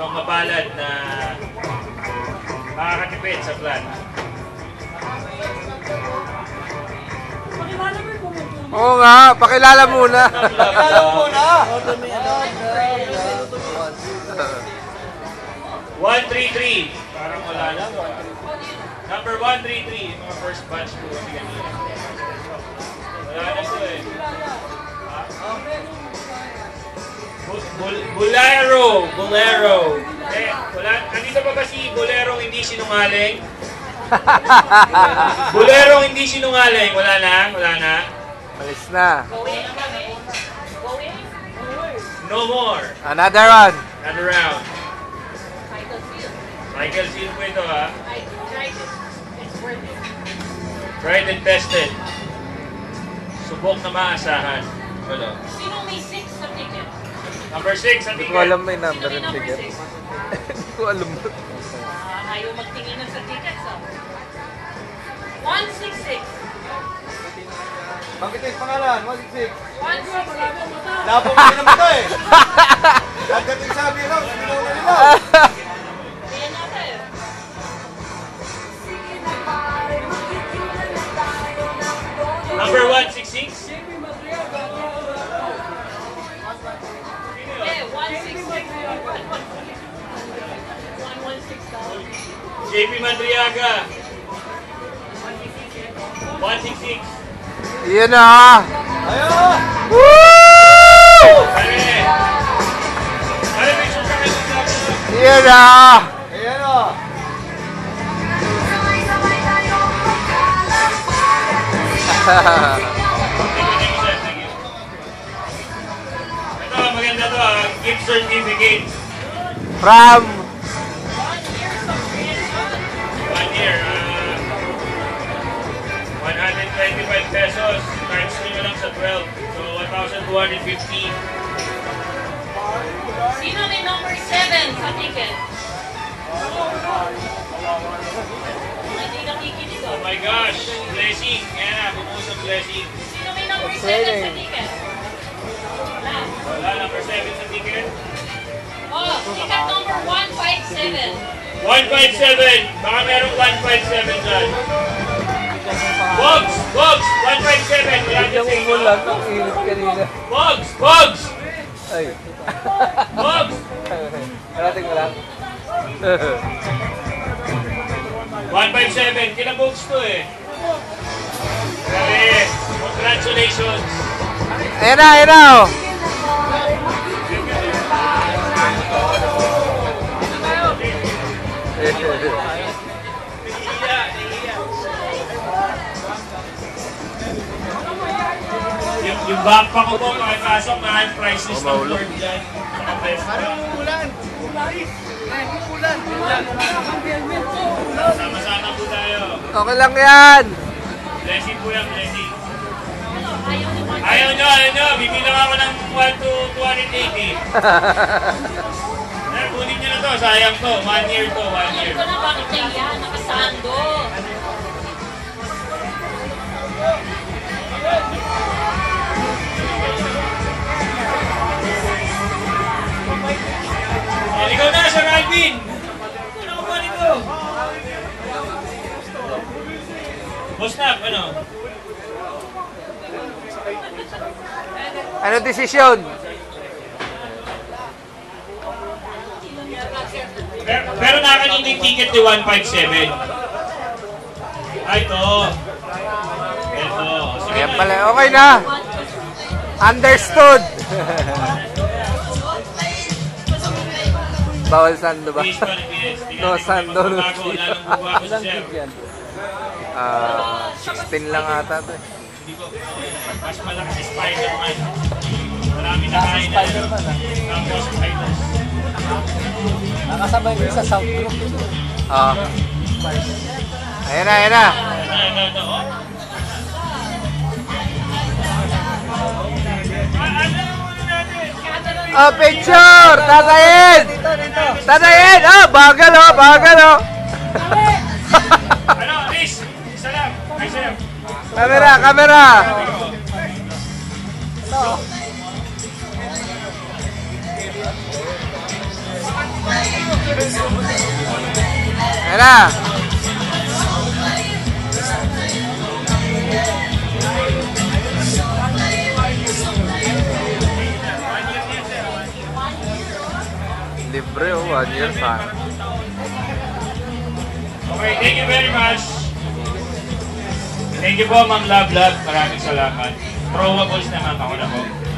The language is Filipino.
Ibang mapalad na makakatipid sa flat. Oo nga, pakilala muna. Pakilala muna. 133. Parang wala lang. Number 133. Yung mga first batch po. Wala na po eh. Bolero. Eh, wala. Andito pa ba si Bolero hindi sinungaling? Bolero hindi sinungaling. Wala na. Malis na. No more. Another one. Another round. Michael Seal po ito ha. Tried and tested. Subok na maasahan. Wala. Sino may 6 sa ticket? Number 6 sa Hindi ticket. ko alam may number ng ticket. Hindi ko alam. Ayaw magtingin ng sa tickets, oh. 166. Bakit yung pangalan? 166. 166. Lapong mo naman ito eh. Pagdating sabi lang, sinaw na nila. Ayan natin. Number 166. Eh, 166. 116 daw. JP Madriaga. 166. Iyan na. Ayun! Woo! Pare, may suka kayo sa akin. Iyan na. Ayan o. Thank you. Ito, maganda to ha. Gift certificate. From 1 year. 125 pesos. Times nyo lang sa 12. So, 1,250. Sino may number 7 sa ticket? Hindi nakikinig, Oh oh. my gosh. Blessing. Kaya na, bumuhos ang blessing. Sino may number 7 sa ticket? Wala. Wala, number 7 sa ticket. Oh, ticket number 157. 157. Baka merong 157 dyan. Bugs! 157. Wala dyan sa inyo. ang init kanina. Bugs! Ay. Bugs! Parating mo lang. 157. Kina Bugs to eh. Grabe. Congratulations. Ayan na. Oh. Yung backpack ko po, makipasok, mahal prices ng Lord dyan. Parang umulan. Sama-sama po tayo. Okay lang yan. Blessing po yan, blessing. Ayaw ni Ayaw nyo. Bibilang ako ng 1 to 280. Kunin nyo na to, sayang to. 1 year to, 1 year. Alam ko na bakit niya nakasando. Ikaw na, Sir Alvin! Ano ko ba nito? Boss Nap, ano? Ano desisyon? Pero nakakanina yung ticket ni 157. Ay, ito. Ito. Sige Ayan na. pala. Okay na. Understood. Bawal sando ba? No sando. No Ah, 16 lang ata to. Mas malaki si Spider-Man. Marami na kain na. Tapos Spider-Man. Nakasabay ko sa South Group. Ah. Ayan na. Oh, picture! Tatayin! Oh, bagal oh! Ano, Riz? Isa lang. Camera! Ito. Ayan na. Libre oh, 1 year sa. Okay, thank you very much. Thank you po, Ma'am Love Love. Maraming salamat. Throwables naman ako na po.